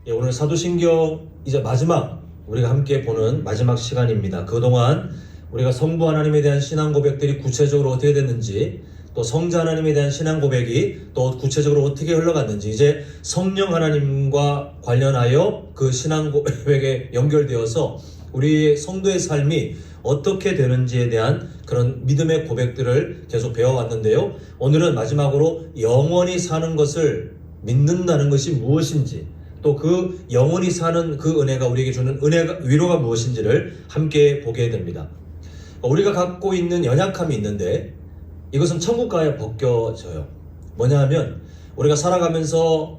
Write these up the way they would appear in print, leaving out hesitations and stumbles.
오늘 사도신경 이제 마지막 우리가 함께 보는 마지막 시간입니다. 그동안 우리가 성부 하나님에 대한 신앙 고백들이 구체적으로 어떻게 됐는지, 또 성자 하나님에 대한 신앙 고백이 또 구체적으로 어떻게 흘러갔는지, 이제 성령 하나님과 관련하여 그 신앙 고백에 연결되어서 우리 성도의 삶이 어떻게 되는지에 대한 그런 믿음의 고백들을 계속 배워왔는데요. 오늘은 마지막으로 영원히 사는 것을 믿는다는 것이 무엇인지, 또 그 영원히 사는 그 은혜가 우리에게 주는 위로가 무엇인지를 함께 보게 됩니다. 우리가 갖고 있는 연약함이 있는데 이것은 천국가에 벗겨져요. 뭐냐 하면 우리가 살아가면서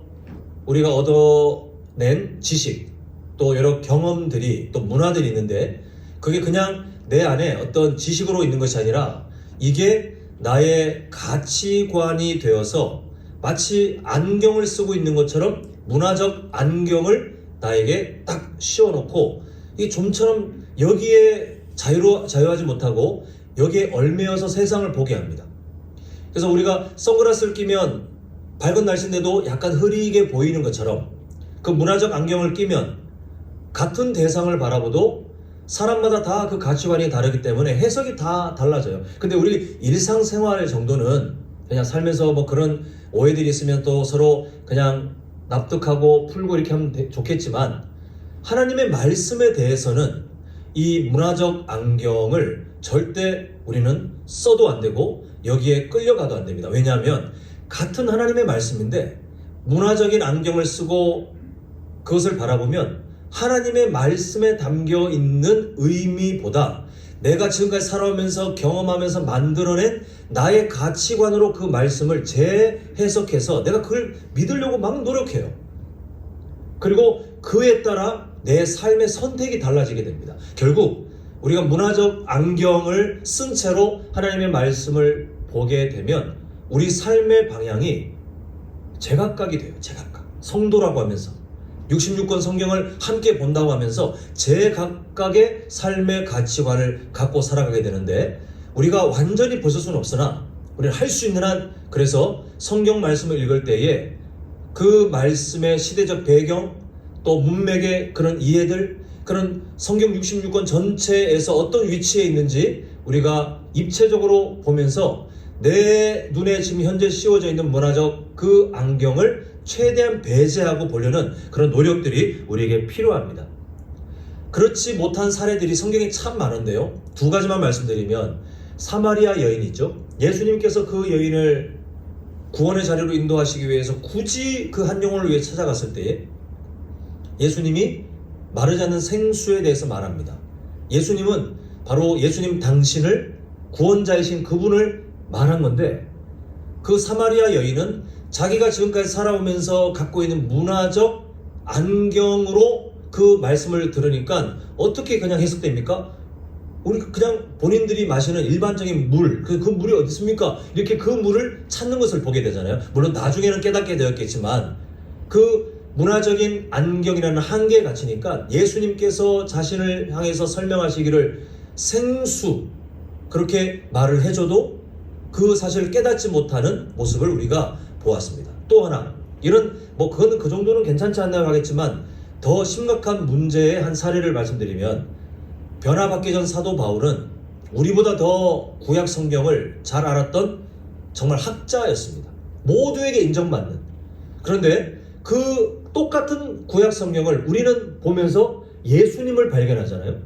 우리가 얻어낸 지식, 또 여러 경험들이, 또 문화들이 있는데 그게 그냥 내 안에 어떤 지식으로 있는 것이 아니라 이게 나의 가치관이 되어서 마치 안경을 쓰고 있는 것처럼 문화적 안경을 나에게 딱 씌워놓고 이 좀처럼 여기에 자유하지 못하고 여기에 얽매여서 세상을 보게 합니다. 그래서 우리가 선글라스를 끼면 밝은 날씨인데도 약간 흐리게 보이는 것처럼 그 문화적 안경을 끼면 같은 대상을 바라보도 사람마다 다 그 가치관이 다르기 때문에 해석이 다 달라져요. 근데 우리 일상생활 정도는 그냥 살면서 뭐 그런 오해들이 있으면 또 서로 그냥 납득하고 풀고 이렇게 하면 좋겠지만, 하나님의 말씀에 대해서는 이 문화적 안경을 절대 우리는 써도 안 되고 여기에 끌려가도 안 됩니다. 왜냐하면 같은 하나님의 말씀인데 문화적인 안경을 쓰고 그것을 바라보면 하나님의 말씀에 담겨 있는 의미보다 내가 지금까지 살아오면서 경험하면서 만들어낸 나의 가치관으로 그 말씀을 재해석해서 내가 그걸 믿으려고 막 노력해요. 그리고 그에 따라 내 삶의 선택이 달라지게 됩니다. 결국 우리가 문화적 안경을 쓴 채로 하나님의 말씀을 보게 되면 우리 삶의 방향이 제각각이 돼요. 제각각. 성도라고 하면서 66권 성경을 함께 본다고 하면서 제각각의 삶의 가치관을 갖고 살아가게 되는데, 우리가 완전히 벗을 수는 없으나 우리는 할 수 있는 한, 그래서 성경 말씀을 읽을 때에 그 말씀의 시대적 배경, 또 문맥의 그런 이해들, 그런 성경 66권 전체에서 어떤 위치에 있는지 우리가 입체적으로 보면서 내 눈에 지금 현재 씌워져 있는 문화적 그 안경을 최대한 배제하고 보려는 그런 노력들이 우리에게 필요합니다. 그렇지 못한 사례들이 성경에 참 많은데요. 두 가지만 말씀드리면, 사마리아 여인이 있죠. 예수님께서 그 여인을 구원의 자리로 인도하시기 위해서 굳이 그 한 영혼을 위해 찾아갔을 때에 예수님이 마르지 않는 생수에 대해서 말합니다. 예수님은 바로 예수님 당신을, 구원자이신 그분을 말한 건데, 그 사마리아 여인은 자기가 지금까지 살아오면서 갖고 있는 문화적 안경으로 그 말씀을 들으니까 어떻게 그냥 해석됩니까? 우리 그냥 본인들이 마시는 일반적인 물, 그 물이 어디 있습니까? 이렇게 그 물을 찾는 것을 보게 되잖아요. 물론 나중에는 깨닫게 되었겠지만 그 문화적인 안경이라는 한계에 갇히니까 예수님께서 자신을 향해서 설명하시기를 생수, 그렇게 말을 해줘도 그 사실을 깨닫지 못하는 모습을 우리가 보았습니다. 또 하나, 이런 그거는 그 정도는 괜찮지 않나요 하겠지만 더 심각한 문제의 한 사례를 말씀드리면, 변화받기 전 사도 바울은 우리보다 더 구약 성경을 잘 알았던 정말 학자였습니다. 모두에게 인정받는. 그런데 그 똑같은 구약 성경을 우리는 보면서 예수님을 발견하잖아요.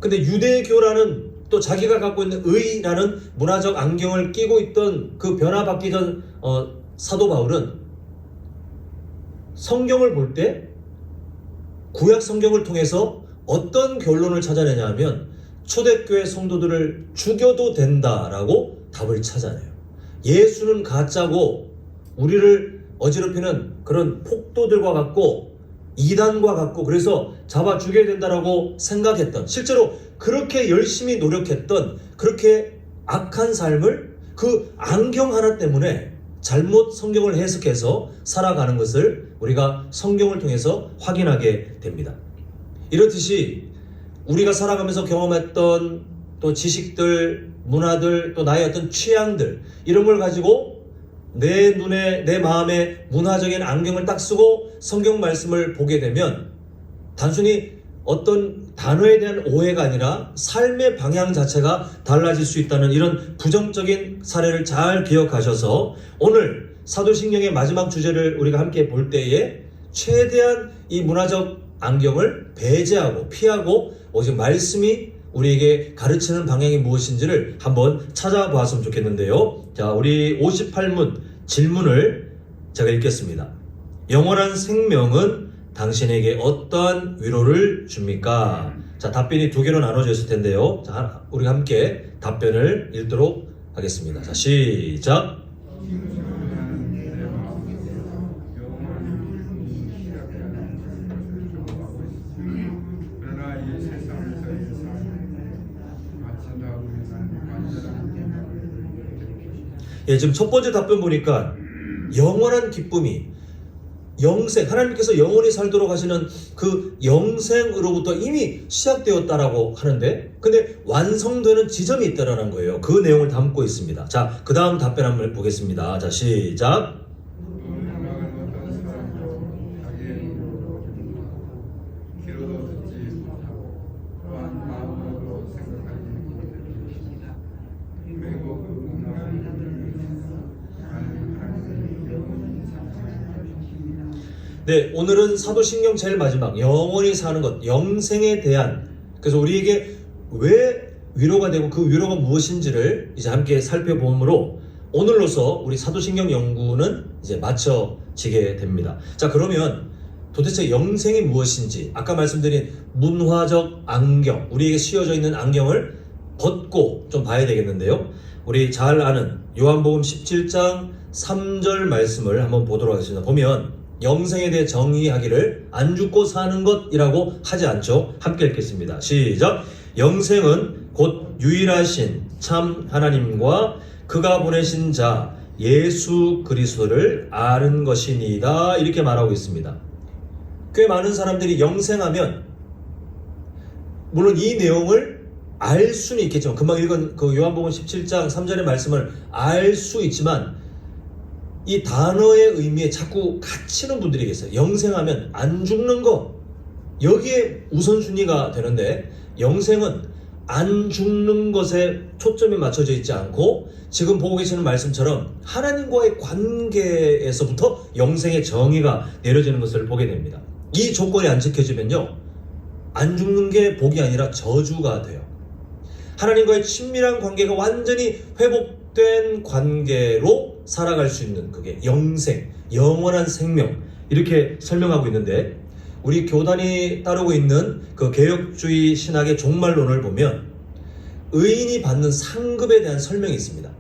근데 유대교라는, 또 자기가 갖고 있는 의라는 문화적 안경을 끼고 있던 그 변화받기 전 사도 바울은 성경을 볼 때 구약 성경을 통해서 어떤 결론을 찾아내냐 하면 초대교회 성도들을 죽여도 된다라고 답을 찾아내요. 예수는 가짜고 우리를 어지럽히는 그런 폭도들과 같고 이단과 같고, 그래서 잡아 죽여야 된다라고 생각했던, 실제로 그렇게 열심히 노력했던 그렇게 악한 삶을 그 안경 하나 때문에 잘못 성경을 해석해서 살아가는 것을 우리가 성경을 통해서 확인하게 됩니다. 이렇듯이 우리가 살아가면서 경험했던 또 지식들, 문화들, 또 나의 어떤 취향들, 이런 걸 가지고 내 눈에, 내 마음에 문화적인 안경을 딱 쓰고 성경 말씀을 보게 되면 단순히 어떤 단어에 대한 오해가 아니라 삶의 방향 자체가 달라질 수 있다는 이런 부정적인 사례를 잘 기억하셔서 오늘 사도신경의 마지막 주제를 우리가 함께 볼 때에 최대한 이 문화적 안경을 배제하고 피하고 오직 말씀이 우리에게 가르치는 방향이 무엇인지를 한번 찾아보았으면 좋겠는데요. 자, 우리 58문 질문을 제가 읽겠습니다. 영원한 생명은 당신에게 어떠한 위로를 줍니까? 자, 답변이 두 개로 나눠져 있을 텐데요. 자, 우리 함께 답변을 읽도록 하겠습니다. 자, 시작. 예, 지금 첫 번째 답변 보니까 영원한 기쁨이 영생, 하나님께서 영원히 살도록 하시는 그 영생으로부터 이미 시작되었다라고 하는데 근데 완성되는 지점이 있다라는 거예요. 그 내용을 담고 있습니다. 자, 그 다음 답변 한번 보겠습니다. 자, 시작. 네, 오늘은 사도신경 제일 마지막 영원히 사는 것, 영생에 대한, 그래서 우리에게 왜 위로가 되고 그 위로가 무엇인지를 이제 함께 살펴보므로 오늘로서 우리 사도신경 연구는 이제 마쳐지게 됩니다. 자, 그러면 도대체 영생이 무엇인지 아까 말씀드린 문화적 안경, 우리에게 씌워져 있는 안경을 벗고 좀 봐야 되겠는데요. 우리 잘 아는 요한복음 17장 3절 말씀을 한번 보도록 하겠습니다. 보면 영생에 대해 정의하기를 안 죽고 사는 것이라고 하지 않죠. 함께 읽겠습니다. 시작. 영생은 곧 유일하신 참 하나님과 그가 보내신 자 예수 그리스도를 아는 것이니이다. 이렇게 말하고 있습니다. 꽤 많은 사람들이 영생하면 물론 이 내용을 알 수는 있겠지만 금방 읽은 그 요한복음 17장 3절의 말씀을 알 수 있지만 이 단어의 의미에 자꾸 갇히는 분들이 계세요. 영생하면 안 죽는 거, 여기에 우선순위가 되는데 영생은 안 죽는 것에 초점이 맞춰져 있지 않고 지금 보고 계시는 말씀처럼 하나님과의 관계에서부터 영생의 정의가 내려지는 것을 보게 됩니다. 이 조건이 안 지켜지면요, 안 죽는 게 복이 아니라 저주가 돼요. 하나님과의 친밀한 관계가 완전히 회복된 관계로 살아갈 수 있는 그게 영생, 영원한 생명, 이렇게 설명하고 있는데 우리 교단이 따르고 있는 그 개혁주의 신학의 종말론을 보면 의인이 받는 상급에 대한 설명이 있습니다.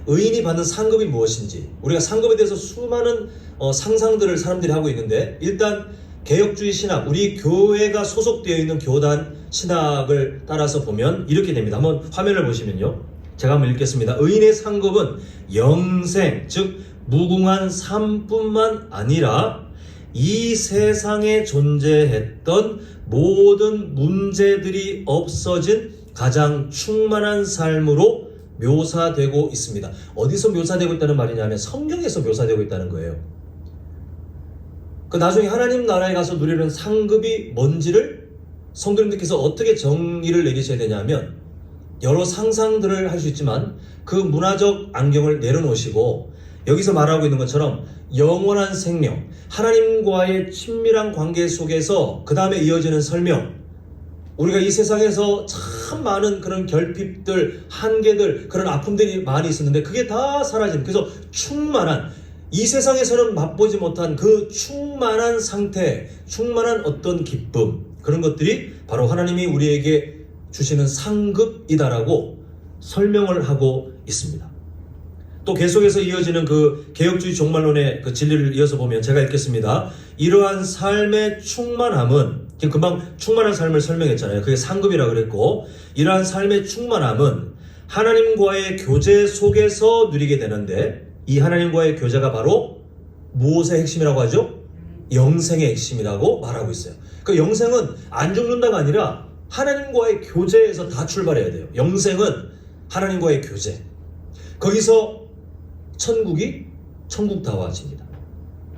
의인이 받는 상급이 무엇인지, 우리가 상급에 대해서 수많은 상상들을 사람들이 하고 있는데 일단 개혁주의 신학, 우리 교회가 소속되어 있는 교단 신학을 따라서 보면 이렇게 됩니다. 한번 화면을 보시면요, 제가 한번 읽겠습니다. 의인의 상급은 영생, 즉 무궁한 삶뿐만 아니라 이 세상에 존재했던 모든 문제들이 없어진 가장 충만한 삶으로 묘사되고 있습니다. 어디서 묘사되고 있다는 말이냐면 성경에서 묘사되고 있다는 거예요. 그 나중에 하나님 나라에 가서 누리는 상급이 뭔지를 성도님들께서 어떻게 정의를 내리셔야 되냐면 여러 상상들을 할 수 있지만 그 문화적 안경을 내려놓으시고 여기서 말하고 있는 것처럼 영원한 생명, 하나님과의 친밀한 관계 속에서 그 다음에 이어지는 설명, 우리가 이 세상에서 참 많은 그런 결핍들, 한계들, 그런 아픔들이 많이 있었는데 그게 다 사라지는, 그래서 충만한, 이 세상에서는 맛보지 못한 그 충만한 상태, 충만한 어떤 기쁨, 그런 것들이 바로 하나님이 우리에게 주시는 상급이다라고 설명을 하고 있습니다. 또 계속해서 이어지는 그 개혁주의 종말론의 그 진리를 이어서 보면 제가 읽겠습니다. 이러한 삶의 충만함은, 금방 충만한 삶을 설명했잖아요. 그게 상급이라고 그랬고, 이러한 삶의 충만함은 하나님과의 교제 속에서 누리게 되는데 이 하나님과의 교제가 바로 무엇의 핵심이라고 하죠? 영생의 핵심이라고 말하고 있어요. 그 영생은 안 죽는다가 아니라 하나님과의 교제에서 다 출발해야 돼요. 영생은 하나님과의 교제. 거기서 천국이 천국다워집니다.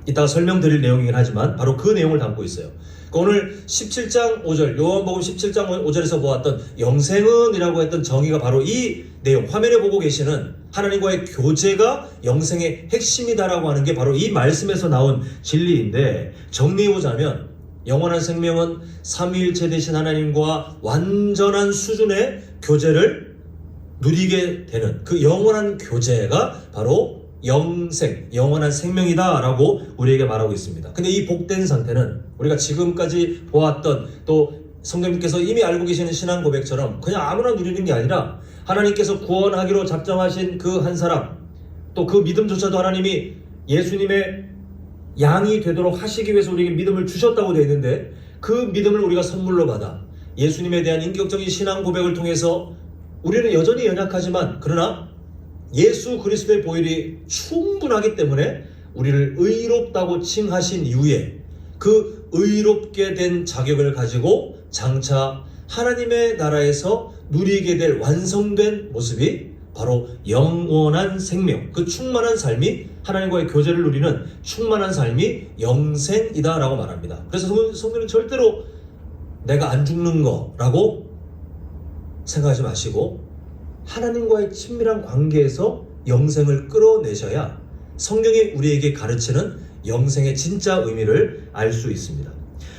이따가 설명드릴 내용이긴 하지만 바로 그 내용을 담고 있어요. 오늘 17장 5절, 요한복음 17장 5절에서 보았던 영생은이라고 했던 정의가 바로 이 내용, 화면에 보고 계시는 하나님과의 교제가 영생의 핵심이다라고 하는 게 바로 이 말씀에서 나온 진리인데, 정리해보자면 영원한 생명은 삼위일체 되신 하나님과 완전한 수준의 교제를 누리게 되는 그 영원한 교제가 바로 영생, 영원한 생명이다라고 우리에게 말하고 있습니다. 근데 이 복된 상태는 우리가 지금까지 보았던, 또 성경님께서 이미 알고 계시는 신앙 고백처럼 그냥 아무나 누리는 게 아니라 하나님께서 구원하기로 작정하신 그 한 사람, 또 그 믿음조차도 하나님이 예수님의 양이 되도록 하시기 위해서 우리에게 믿음을 주셨다고 되어 있는데, 그 믿음을 우리가 선물로 받아 예수님에 대한 인격적인 신앙 고백을 통해서 우리는 여전히 연약하지만 그러나 예수 그리스도의 보혈이 충분하기 때문에 우리를 의롭다고 칭하신 이후에 그 의롭게 된 자격을 가지고 장차 하나님의 나라에서 누리게 될 완성된 모습이 바로 영원한 생명, 그 충만한 삶이, 하나님과의 교제를 누리는 충만한 삶이 영생이다라고 말합니다. 그래서 성경은 절대로 내가 안 죽는 거라고 생각하지 마시고 하나님과의 친밀한 관계에서 영생을 끌어내셔야 성경이 우리에게 가르치는 영생의 진짜 의미를 알 수 있습니다.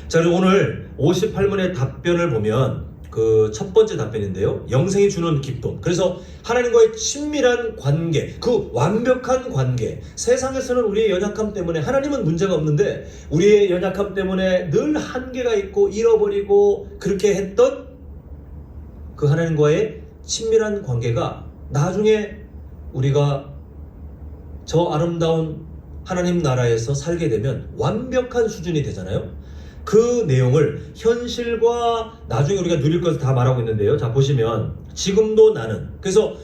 자, 그리고 오늘 58문의 답변을 보면 그 첫 번째 답변인데요, 영생이 주는 기쁨. 그래서 하나님과의 친밀한 관계, 그 완벽한 관계, 세상에서는 우리의 연약함 때문에, 하나님은 문제가 없는데 우리의 연약함 때문에 늘 한계가 있고 잃어버리고 그렇게 했던 그 하나님과의 친밀한 관계가 나중에 우리가 저 아름다운 하나님 나라에서 살게 되면 완벽한 수준이 되잖아요. 그 내용을 현실과 나중에 우리가 누릴 것을 다 말하고 있는데요. 자, 보시면 지금도 나는, 그래서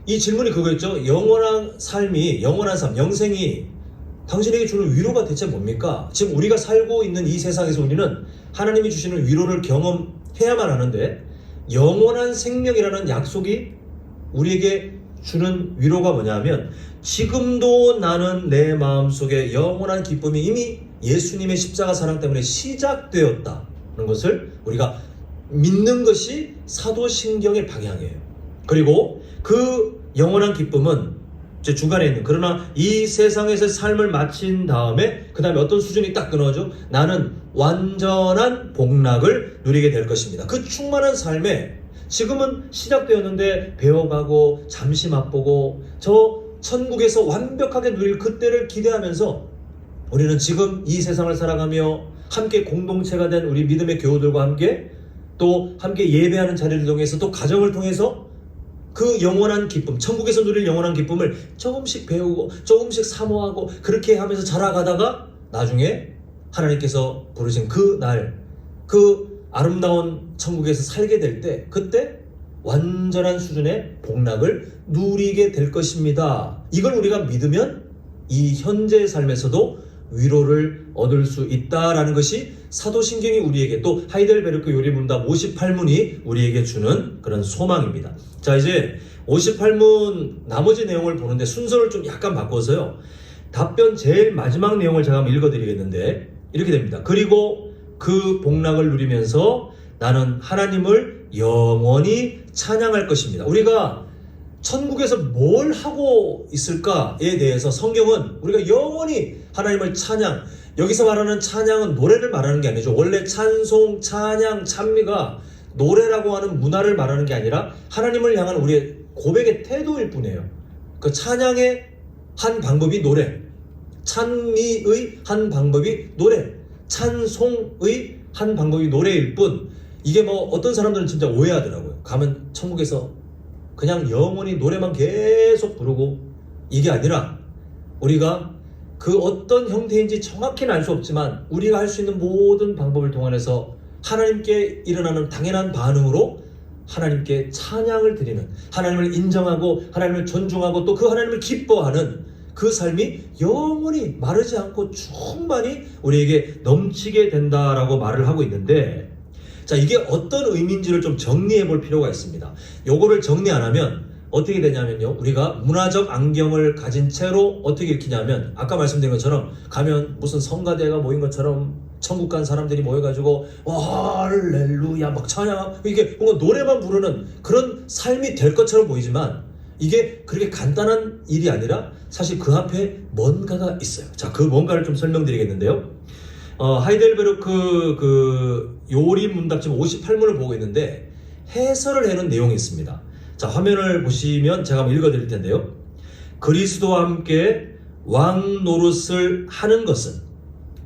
이 질문이 그거였죠. 영원한 삶이, 영원한 삶, 영생이 당신에게 주는 위로가 대체 뭡니까? 지금 우리가 살고 있는 이 세상에서 우리는 하나님이 주시는 위로를 경험해야만 하는데, 영원한 생명이라는 약속이 우리에게 주는 위로가 뭐냐면, 지금도 나는 내 마음속에 영원한 기쁨이 이미 예수님의 십자가 사랑 때문에 시작되었다는 것을 우리가 믿는 것이 사도신경의 방향이에요. 그리고 그 영원한 기쁨은 제 중간에 있는, 그러나 이 세상에서 삶을 마친 다음에 그 다음에 어떤 수준이 딱 끊어져? 나는 완전한 복락을 누리게 될 것입니다. 그 충만한 삶에 지금은 시작되었는데 배워가고 잠시 맛보고 저 천국에서 완벽하게 누릴 그때를 기대하면서 우리는 지금 이 세상을 살아가며 함께 공동체가 된 우리 믿음의 교우들과 함께, 또 함께 예배하는 자리를 통해서, 또 가정을 통해서 그 영원한 기쁨, 천국에서 누릴 영원한 기쁨을 조금씩 배우고 조금씩 사모하고 그렇게 하면서 자라가다가 나중에 하나님께서 부르신 그 날, 그 아름다운 천국에서 살게 될 때, 그때 완전한 수준의 복락을 누리게 될 것입니다. 이걸 우리가 믿으면 이 현재의 삶에서도 위로를 얻을 수 있다라는 것이 사도신경이 우리에게, 또 하이델베르크 요리문답 58문이 우리에게 주는 그런 소망입니다. 자, 이제 58문 나머지 내용을 보는데 순서를 좀 약간 바꿔서요, 답변 제일 마지막 내용을 제가 한번 읽어드리겠는데 이렇게 됩니다. 그리고 그 복락을 누리면서 나는 하나님을 영원히 찬양할 것입니다. 우리가 천국에서 뭘 하고 있을까에 대해서 성경은 우리가 영원히 하나님을 찬양, 여기서 말하는 찬양은 노래를 말하는 게 아니죠. 원래 찬송, 찬양, 찬미가 노래라고 하는 문화를 말하는 게 아니라 하나님을 향한 우리의 고백의 태도일 뿐이에요. 그 찬양의 한 방법이 노래, 찬미의 한 방법이 노래, 찬송의 한 방법이 노래일 뿐, 이게 뭐 어떤 사람들은 진짜 오해하더라고요. 가면 천국에서 그냥 영원히 노래만 계속 부르고, 이게 아니라 우리가 그 어떤 형태인지 정확히는 알 수 없지만 우리가 할 수 있는 모든 방법을 동원해서 하나님께 일어나는 당연한 반응으로 하나님께 찬양을 드리는, 하나님을 인정하고 하나님을 존중하고 또 그 하나님을 기뻐하는 그 삶이 영원히 마르지 않고 충만히 우리에게 넘치게 된다라고 말을 하고 있는데, 자, 이게 어떤 의미인지를 좀 정리해 볼 필요가 있습니다. 요거를 정리 안 하면 어떻게 되냐면요. 우리가 문화적 안경을 가진 채로 어떻게 읽히냐면 아까 말씀드린 것처럼 가면 무슨 성가대가 모인 것처럼 천국 간 사람들이 모여가지고 할렐루야 막 찬양 이게 뭔가 노래만 부르는 그런 삶이 될 것처럼 보이지만 이게 그렇게 간단한 일이 아니라 사실 그 앞에 뭔가가 있어요. 자, 그 뭔가를 좀 설명드리겠는데요. 하이델베르크 그 요리 문답집 58문을 보고 있는데 해설을 해놓은 내용이 있습니다. 자, 화면을 보시면 제가 한번 읽어드릴 텐데요. 그리스도와 함께 왕 노릇을 하는 것은,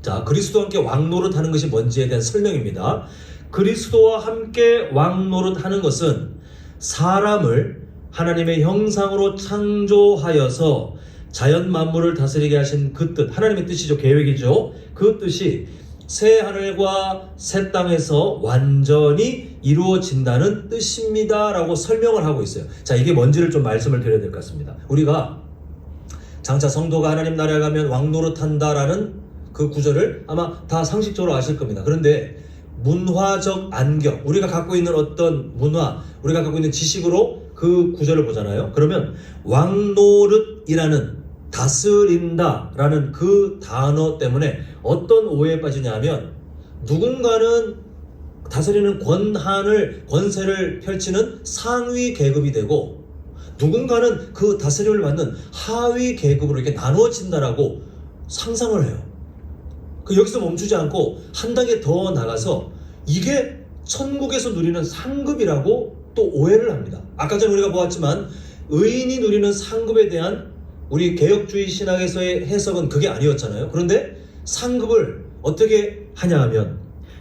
자, 그리스도와 함께 왕 노릇 하는 것이 뭔지에 대한 설명입니다. 그리스도와 함께 왕 노릇 하는 것은 사람을 하나님의 형상으로 창조하여서 자연 만물을 다스리게 하신 그 뜻, 하나님의 뜻이죠. 계획이죠. 그 뜻이 새 하늘과 새 땅에서 완전히 이루어진다는 뜻입니다 라고 설명을 하고 있어요. 자, 이게 뭔지를 좀 말씀을 드려야 될 것 같습니다. 우리가 장차 성도가 하나님 나라에 가면 왕노릇한다라는 그 구절을 아마 다 상식적으로 아실 겁니다. 그런데 문화적 안경, 우리가 갖고 있는 어떤 문화, 우리가 갖고 있는 지식으로 그 구절을 보잖아요. 그러면 왕노릇이라는 다스린다 라는 그 단어 때문에 어떤 오해에 빠지냐 하면 누군가는 다스리는 권세를 펼치는 상위 계급이 되고 누군가는 그 다스림을 받는 하위 계급으로 이렇게 나누어진다라고 상상을 해요. 여기서 멈추지 않고 한 단계 더 나가서 이게 천국에서 누리는 상급이라고 또 오해를 합니다. 아까 전에 우리가 보았지만 의인이 누리는 상급에 대한 우리 개혁주의 신학에서의 해석은 그게 아니었잖아요. 그런데 상급을 어떻게 하냐 하면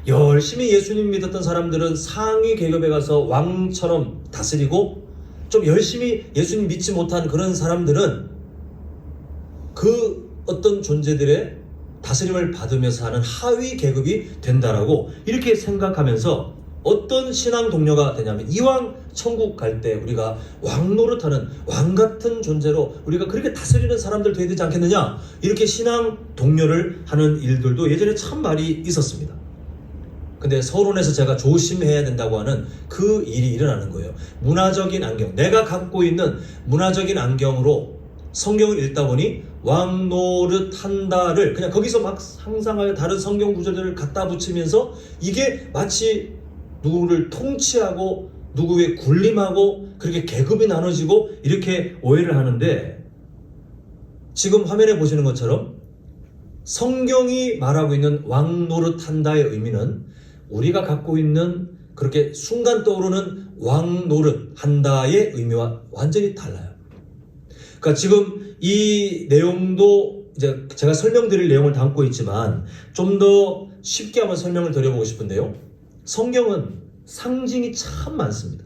열심히 예수님 믿었던 사람들은 상위 계급에 가서 왕처럼 다스리고 좀 열심히 예수님 믿지 못한 그런 사람들은 그 어떤 존재들의 다스림을 받으면서 사는 하위 계급이 된다라고 이렇게 생각하면서 어떤 신앙 동료가 되냐면 이왕 천국 갈 때 우리가 왕 노릇하는 왕 같은 존재로 우리가 그렇게 다스리는 사람들 돼야 되지 않겠느냐 이렇게 신앙 동료를 하는 일들도 예전에 참 많이 있었습니다. 근데 서론에서 제가 조심해야 된다고 하는 그 일이 일어나는 거예요. 문화적인 안경, 내가 갖고 있는 문화적인 안경으로 성경을 읽다 보니 왕 노릇한다를 그냥 거기서 막 상상하여 다른 성경 구절들을 갖다 붙이면서 이게 마치 누구를 통치하고 누구의 군림하고 그렇게 계급이 나눠지고 이렇게 오해를 하는데 지금 화면에 보시는 것처럼 성경이 말하고 있는 왕 노릇한다의 의미는 우리가 갖고 있는 그렇게 순간 떠오르는 왕 노릇한다의 의미와 완전히 달라요. 그러니까 지금 이 내용도 이제 제가 설명드릴 내용을 담고 있지만 좀 더 쉽게 한번 설명을 드려보고 싶은데요. 성경은 상징이 참 많습니다.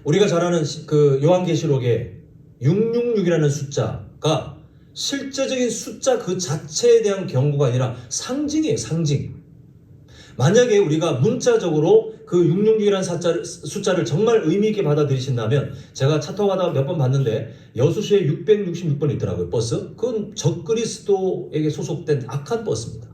우리가 잘 아는 그 요한계시록에 666이라는 숫자가 실제적인 숫자 그 자체에 대한 경고가 아니라 상징이에요. 상징. 만약에 우리가 문자적으로 그 666이라는 숫자를 정말 의미 있게 받아들이신다면 제가 차 타고 가다가 몇 번 봤는데 여수시에 666번 있더라고요. 버스. 그건 적그리스도에게 소속된 악한 버스입니다.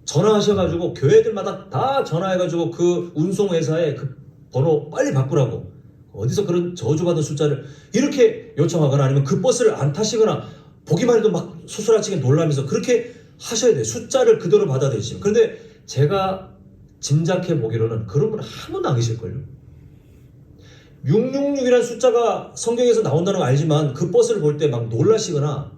전화하셔가지고 교회들마다 다 전화해가지고 그 운송회사에 그 번호 빨리 바꾸라고 어디서 그런 저주받은 숫자를 이렇게 요청하거나 아니면 그 버스를 안 타시거나 보기만 해도 막 수술하치게 놀라면서 그렇게 하셔야 돼요. 숫자를 그대로 받아들이시면. 그런데 제가 짐작해 보기로는 그런 분은 한 번도 안 계실걸요. 666이라는 숫자가 성경에서 나온다는 거 알지만 그 버스를 볼 때 막 놀라시거나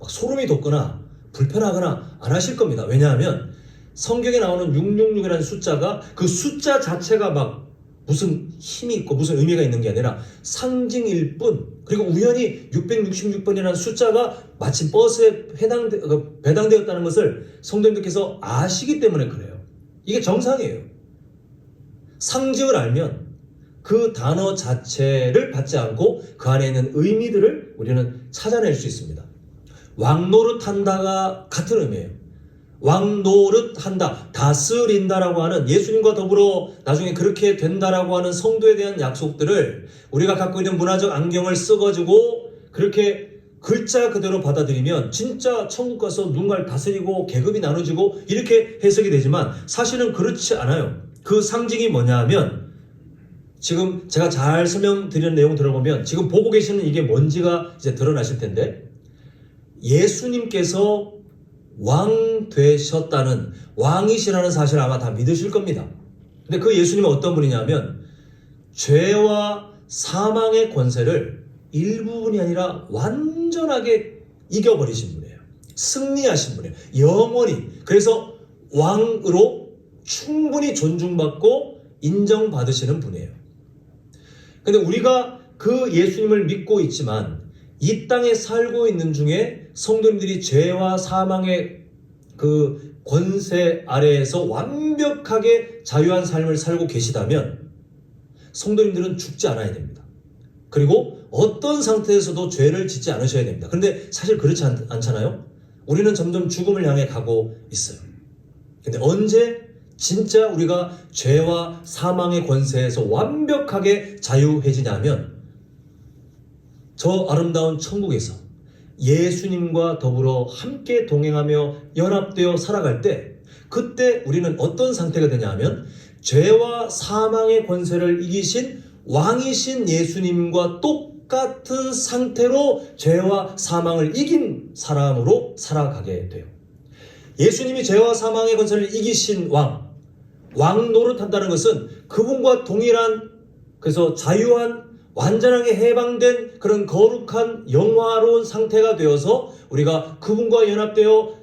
막 소름이 돋거나 불편하거나 안 하실 겁니다. 왜냐하면 성경에 나오는 666이라는 숫자가 그 숫자 자체가 막 무슨 힘이 있고 무슨 의미가 있는 게 아니라 상징일 뿐, 그리고 우연히 666번이라는 숫자가 마침 버스에 배당되었다는 것을 성도님들께서 아시기 때문에 그래요. 이게 정상이에요. 상징을 알면 그 단어 자체를 받지 않고 그 안에 있는 의미들을 우리는 찾아낼 수 있습니다. 왕노릇한다가 같은 의미예요. 왕노릇한다, 다스린다라고 하는 예수님과 더불어 나중에 그렇게 된다라고 하는 성도에 대한 약속들을 우리가 갖고 있는 문화적 안경을 써가지고 그렇게 글자 그대로 받아들이면 진짜 천국 가서 누군가를 다스리고 계급이 나눠지고 이렇게 해석이 되지만 사실은 그렇지 않아요. 그 상징이 뭐냐 하면 지금 제가 잘 설명드리는 내용 들어보면 지금 보고 계시는 이게 뭔지가 이제 드러나실 텐데, 예수님께서 왕 되셨다는, 왕이시라는 사실을 아마 다 믿으실 겁니다. 근데 그 예수님은 어떤 분이냐면 죄와 사망의 권세를 일부분이 아니라 완전하게 이겨버리신 분이에요. 승리하신 분이에요. 영원히. 그래서 왕으로 충분히 존중받고 인정받으시는 분이에요. 근데 우리가 그 예수님을 믿고 있지만 이 땅에 살고 있는 중에 성도님들이 죄와 사망의 그 권세 아래에서 완벽하게 자유한 삶을 살고 계시다면 성도님들은 죽지 않아야 됩니다. 그리고 어떤 상태에서도 죄를 짓지 않으셔야 됩니다. 그런데 사실 그렇지 않잖아요? 우리는 점점 죽음을 향해 가고 있어요. 근데 언제 진짜 우리가 죄와 사망의 권세에서 완벽하게 자유해지냐면 저 아름다운 천국에서 예수님과 더불어 함께 동행하며 연합되어 살아갈 때, 그때 우리는 어떤 상태가 되냐 하면 죄와 사망의 권세를 이기신 왕이신 예수님과 똑같은 상태로 죄와 사망을 이긴 사람으로 살아가게 돼요. 예수님이 죄와 사망의 권세를 이기신 왕 노릇한다는 것은 그분과 동일한, 그래서 자유한, 완전하게 해방된 그런 거룩한 영화로운 상태가 되어서 우리가 그분과 연합되어,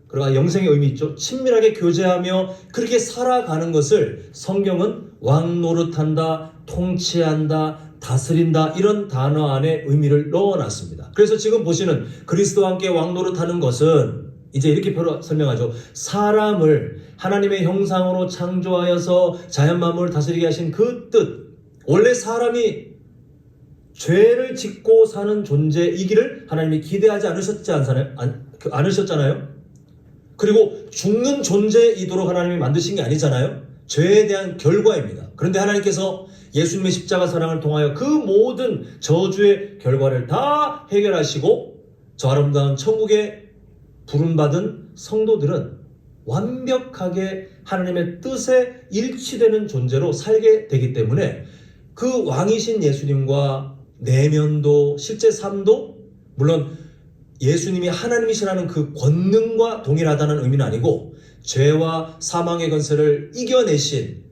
그러나 영생의 의미 있죠. 친밀하게 교제하며 그렇게 살아가는 것을 성경은 왕 노릇한다, 통치한다, 다스린다, 이런 단어 안에 의미를 넣어놨습니다. 그래서 지금 보시는 그리스도와 함께 왕 노릇하는 것은 이제 이렇게 설명하죠. 사람을 하나님의 형상으로 창조하여서 자연 만물을 다스리게 하신 그 뜻. 원래 사람이 죄를 짓고 사는 존재이기를 하나님이 기대하지 않으셨잖아요. 그리고 죽는 존재이도록 하나님이 만드신 게 아니잖아요. 죄에 대한 결과입니다. 그런데 하나님께서 예수님의 십자가 사랑을 통하여 그 모든 저주의 결과를 다 해결하시고 저 아름다운 천국에 부름받은 성도들은 완벽하게 하나님의 뜻에 일치되는 존재로 살게 되기 때문에 그 왕이신 예수님과 내면도 실제 삶도, 물론 예수님이 하나님이시라는 그 권능과 동일하다는 의미는 아니고 죄와 사망의 권세를 이겨내신,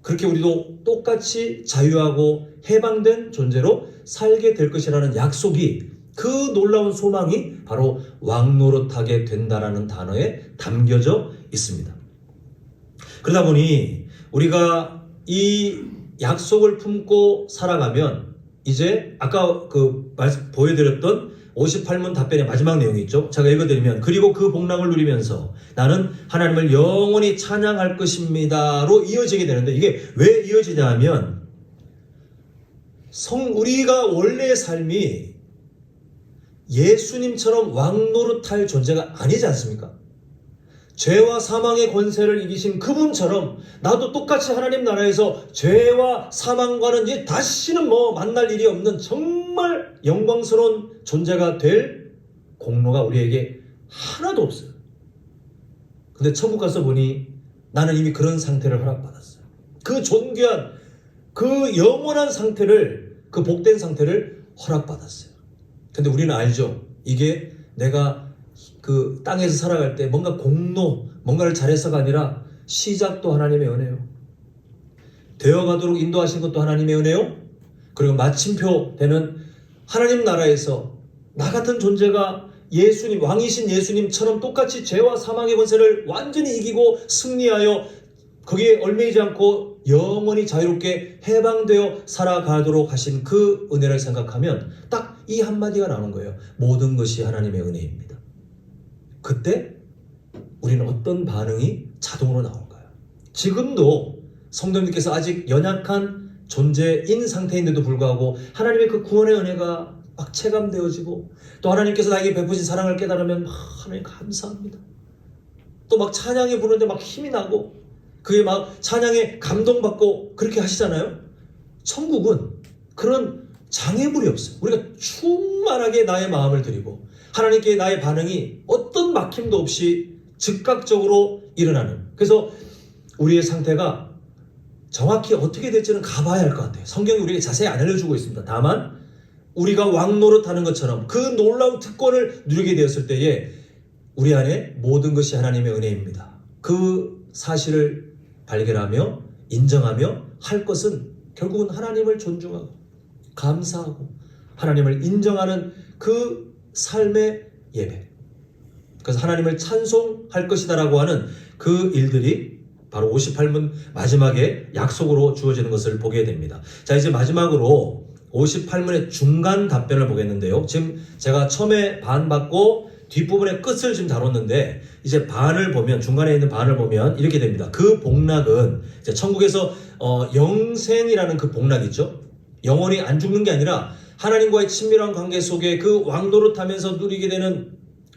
그렇게 우리도 똑같이 자유하고 해방된 존재로 살게 될 것이라는 약속이, 그 놀라운 소망이 바로 왕노릇하게 된다라는 단어에 담겨져 있습니다. 그러다 보니 우리가 이 약속을 품고 살아가면 이제 아까 그 보여드렸던 58문 답변의 마지막 내용이 있죠. 제가 읽어드리면, 그리고 그 복락을 누리면서 나는 하나님을 영원히 찬양할 것입니다로 이어지게 되는데, 이게 왜 이어지냐 하면 우리가 원래의 삶이 예수님처럼 왕노릇할 존재가 아니지 않습니까? 죄와 사망의 권세를 이기신 그분처럼 나도 똑같이 하나님 나라에서 죄와 사망과는 이제 다시는 만날 일이 없는 정말 영광스러운 존재가 될 공로가 우리에게 하나도 없어요. 근데 천국 가서 보니 나는 이미 그런 상태를 허락받았어요. 그 존귀한, 그 영원한 상태를, 그 복된 상태를 허락받았어요. 근데 우리는 알죠. 이게 내가 그 땅에서 살아갈 때 뭔가 뭔가를 잘해서가 아니라 시작도 하나님의 은혜요. 되어가도록 인도하신 것도 하나님의 은혜요. 그리고 마침표 되는 하나님 나라에서 나 같은 존재가 예수님, 왕이신 예수님처럼 똑같이 죄와 사망의 권세를 완전히 이기고 승리하여 거기에 얽매이지 않고 영원히 자유롭게 해방되어 살아가도록 하신 그 은혜를 생각하면 딱 이 한마디가 나오는 거예요. 모든 것이 하나님의 은혜입니다. 그때 우리는 어떤 반응이 자동으로 나올까요? 지금도 성도님께서 아직 연약한 존재인 상태인데도 불구하고 하나님의 그 구원의 은혜가 막 체감되어지고, 또 하나님께서 나에게 베푸신 사랑을 깨달으면 하나님 감사합니다. 또 막 찬양에 부르는데 막 힘이 나고, 그게 막 찬양에 감동받고 그렇게 하시잖아요. 천국은 그런 장애물이 없어요. 우리가 충만하게 나의 마음을 드리고 하나님께 나의 반응이 어떤 막힘도 없이 즉각적으로 일어나는, 그래서 우리의 상태가 정확히 어떻게 될지는 가봐야 할 것 같아요. 성경이 우리에게 자세히 안 알려주고 있습니다. 다만 우리가 왕노릇하는 것처럼 그 놀라운 특권을 누리게 되었을 때에 우리 안에 모든 것이 하나님의 은혜입니다. 그 사실을 발견하며 인정하며 할 것은 결국은 하나님을 존중하고 감사하고 하나님을 인정하는 그 삶의 예배. 그래서 하나님을 찬송할 것이다라고 하는 그 일들이 바로 58문 마지막에 약속으로 주어지는 것을 보게 됩니다. 자, 이제 마지막으로 58문의 중간 답변을 보겠는데요. 지금 제가 처음에 반 받고 뒷부분의 끝을 지금 다뤘는데 이제 반을 보면 중간에 있는 반을 보면 이렇게 됩니다. 그 복락은 이제 천국에서 영생이라는 그 복락이 있죠. 영원히 안 죽는 게 아니라 하나님과의 친밀한 관계 속에 그 왕노릇하면서 누리게 되는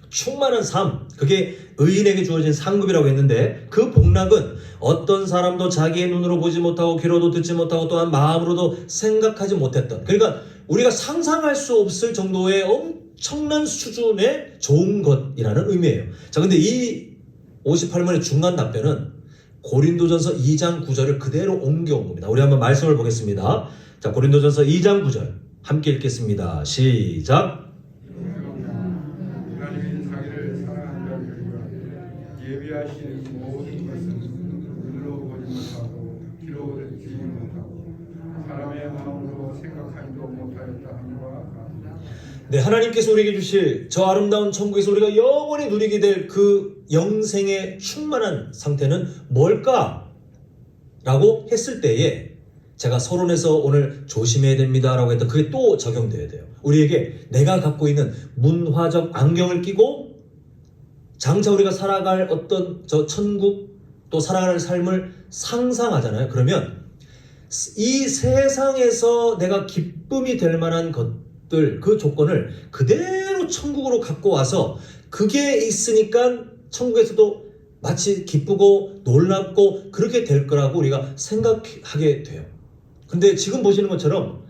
충만한 삶, 그게 의인에게 주어진 상급이라고 했는데 그 복락은 어떤 사람도 자기의 눈으로 보지 못하고 귀로도 듣지 못하고 또한 마음으로도 생각하지 못했던, 그러니까 우리가 상상할 수 없을 정도의 엄청난 수준의 좋은 것이라는 의미예요. 자, 근데 이 58문의 중간 답변은 고린도전서 2장 9절을 그대로 옮겨온 겁니다. 우리 한번 말씀을 보겠습니다. 자, 고린도전서 2장 9절 함께 읽겠습니다. 시작. 하나님이 자기를 사랑한다는 이유가 예비하신 모든 것은 눈으로 보지 못하고 귀로 듣지 못하고 사람의 마음으로 생각하지도 못하였다 함과 같다. 네, 하나님께서 우리에게 주실 저 아름다운 천국에서 우리가 영원히 누리게 될 그 영생의 충만한 상태는 뭘까? 라고 했을 때에 제가 서론에서 오늘 조심해야 됩니다 라고 했던 그게 또 적용돼야 돼요. 우리에게 내가 갖고 있는 문화적 안경을 끼고 장차 우리가 살아갈 어떤 저 천국 또 살아갈 삶을 상상하잖아요. 그러면 이 세상에서 내가 기쁨이 될 만한 것들, 그 조건을 그대로 천국으로 갖고 와서 그게 있으니까 천국에서도 마치 기쁘고 놀랍고 그렇게 될 거라고 우리가 생각하게 돼요. 근데 지금 보시는 것처럼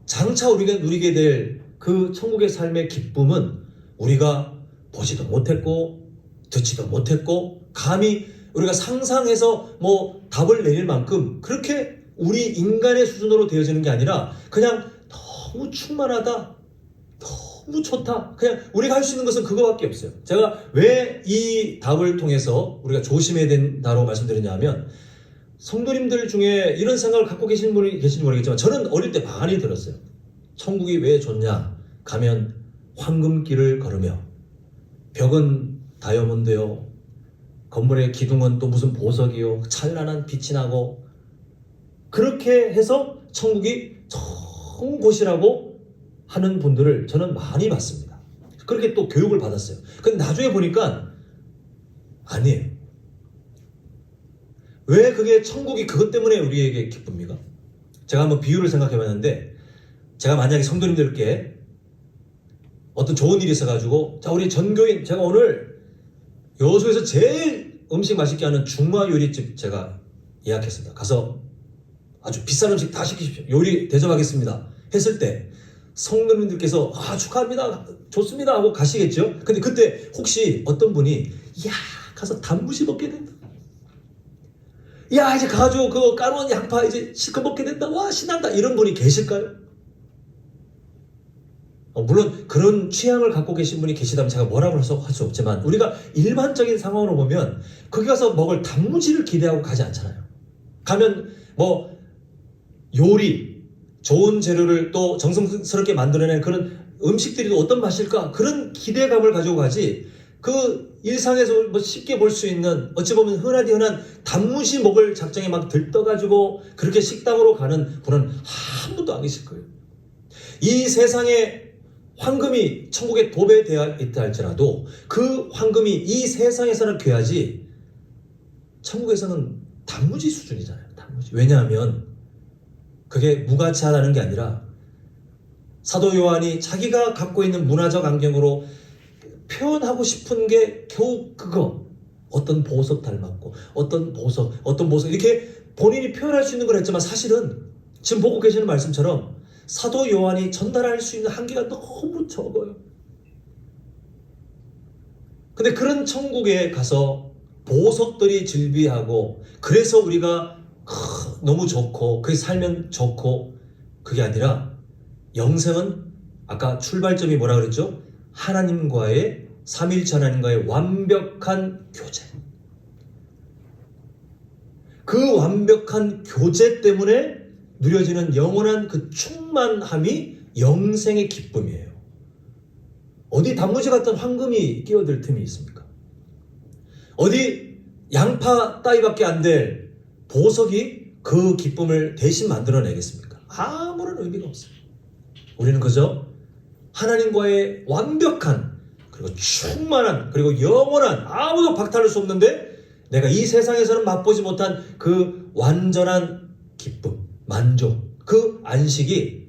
장차 우리가 누리게 될 그 천국의 삶의 기쁨은 우리가 보지도 못했고 듣지도 못했고 감히 우리가 상상해서 뭐 답을 내릴 만큼 그렇게 우리 인간의 수준으로 되어지는 게 아니라 그냥 너무 충만하다, 너무 좋다, 그냥 우리가 할 수 있는 것은 그거밖에 없어요. 제가 왜 이 답을 통해서 우리가 조심해야 된다고 말씀드렸냐 하면 성도님들 중에 이런 생각을 갖고 계신 분이 계신지 모르겠지만 저는 어릴 때 많이 들었어요. 천국이 왜 좋냐? 가면 황금길을 걸으며 벽은 다이아몬드요, 건물의 기둥은 또 무슨 보석이요, 찬란한 빛이 나고 그렇게 해서 천국이 좋은 곳이라고 하는 분들을 저는 많이 봤습니다. 그렇게 또 교육을 받았어요. 근데 나중에 보니까 아니에요. 왜 그게 천국이 그것 때문에 우리에게 기쁩니까? 제가 한번 비유를 생각해 봤는데 제가 만약에 성도님들께 어떤 좋은 일이 있어가지고 자 우리 전교인 제가 오늘 여수에서 제일 음식 맛있게 하는 중화 요리집 제가 예약했습니다. 가서 아주 비싼 음식 다 시키십시오. 요리 대접하겠습니다. 했을 때 성도님들께서 축하합니다. 좋습니다 하고 가시겠죠. 근데 그때 혹시 어떤 분이 야 가서 단무지 먹게 된다. 야 이제 가가지고 그거 까놓은 양파 이제 실컷 먹게 된다. 와 신난다. 이런 분이 계실까요? 물론 그런 취향을 갖고 계신 분이 계시다면 제가 뭐라고 할 수 없지만 우리가 일반적인 상황으로 보면 거기 가서 먹을 단무지를 기대하고 가지 않잖아요. 가면 뭐 요리, 좋은 재료를 또 정성스럽게 만들어낸 그런 음식들이 어떤 맛일까? 그런 기대감을 가지고 가지 그 일상에서 뭐 쉽게 볼 수 있는 어찌 보면 흔하디 흔한 단무지 먹을 작정에 막 들떠가지고 그렇게 식당으로 가는 분은 한 분도 안 계실 거예요. 이 세상에 황금이 천국에 도배되어 있다 할지라도 그 황금이 이 세상에서는 귀하지 천국에서는 단무지 수준이잖아요. 단무지. 왜냐하면 그게 무가치하다는 게 아니라 사도 요한이 자기가 갖고 있는 문화적 안경으로 표현하고 싶은 게 겨우 그거. 어떤 보석 닮았고 어떤 보석 이렇게 본인이 표현할 수 있는 걸 했지만 사실은 지금 보고 계시는 말씀처럼 사도 요한이 전달할 수 있는 한계가 너무 적어요. 근데 그런 천국에 가서 보석들이 즐비하고 그래서 우리가 너무 좋고 그게 살면 좋고 그게 아니라 영생은 아까 출발점이 뭐라 그랬죠? 하나님과의 삼위일체 하나님과의 완벽한 교제. 그 완벽한 교제 때문에 누려지는 영원한 그 충만함이 영생의 기쁨이에요. 어디 단무지 같은 황금이 끼어들 틈이 있습니까? 어디 양파 따위밖에 안 될 보석이 그 기쁨을 대신 만들어내겠습니까? 아무런 의미가 없어요. 우리는 그저 하나님과의 완벽한 그리고 충만한 그리고 영원한 아무도 박탈할 수 없는데 내가 이 세상에서는 맛보지 못한 그 완전한 기쁨, 만족, 그 안식이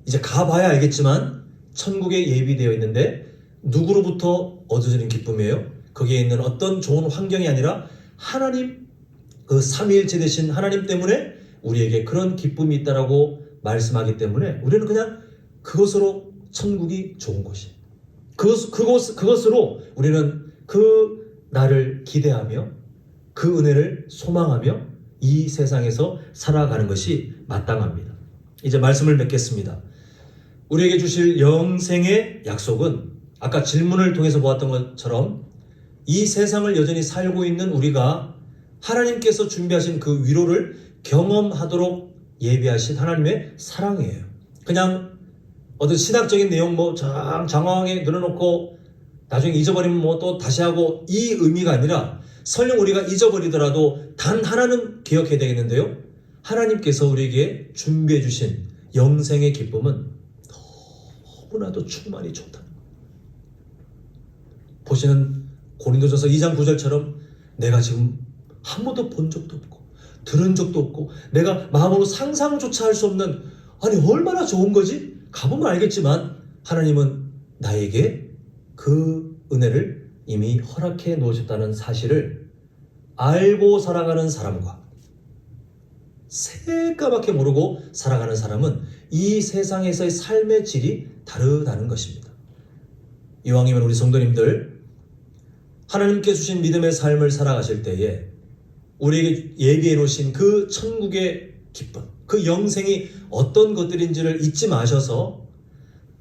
이제 가봐야 알겠지만 천국에 예비되어 있는데 누구로부터 얻어지는 기쁨이에요? 거기에 있는 어떤 좋은 환경이 아니라 하나님, 그 삼위일체 되신 하나님 때문에 우리에게 그런 기쁨이 있다라고 말씀하기 때문에 우리는 그냥 그것으로 천국이 좋은 것이에요. 그것으로 우리는 그 날을 기대하며 그 은혜를 소망하며 이 세상에서 살아가는 것이 마땅합니다. 이제 말씀을 맺겠습니다. 우리에게 주실 영생의 약속은 아까 질문을 통해서 보았던 것처럼 이 세상을 여전히 살고 있는 우리가 하나님께서 준비하신 그 위로를 경험하도록 예비하신 하나님의 사랑이에요. 그냥 어떤 신학적인 내용 장황하게 늘어놓고 나중에 잊어버리면 또 다시 하고 이 의미가 아니라 설령 우리가 잊어버리더라도 단 하나는 기억해야 되겠는데요. 하나님께서 우리에게 준비해 주신 영생의 기쁨은 너무나도 충만히 좋다. 보시는 고린도전서 2장 9절처럼 내가 지금 한 번도 본 적도 없고 들은 적도 없고 내가 마음으로 상상조차 할 수 없는 아니 얼마나 좋은 거지? 가보면 알겠지만 하나님은 나에게 그 은혜를 이미 허락해 놓으셨다는 사실을 알고 살아가는 사람과 새까맣게 모르고 살아가는 사람은 이 세상에서의 삶의 질이 다르다는 것입니다. 이왕이면 우리 성도님들 하나님께 주신 믿음의 삶을 살아가실 때에 우리에게 예비해 놓으신 그 천국의 기쁨, 그 영생이 어떤 것들인지를 잊지 마셔서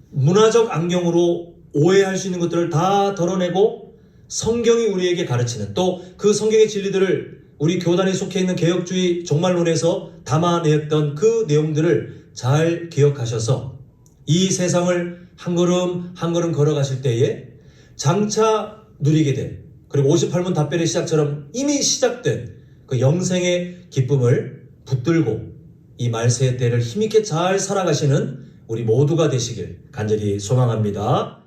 문화적 안경으로 오해할 수 있는 것들을 다 덜어내고 성경이 우리에게 가르치는 또 그 성경의 진리들을 우리 교단에 속해 있는 개혁주의 종말론에서 담아냈던 그 내용들을 잘 기억하셔서 이 세상을 한 걸음 한 걸음 걸어가실 때에 장차 누리게 된 그리고 58문 답변의 시작처럼 이미 시작된 그 영생의 기쁨을 붙들고 이 말세의 때를 힘있게 잘 살아가시는 우리 모두가 되시길 간절히 소망합니다.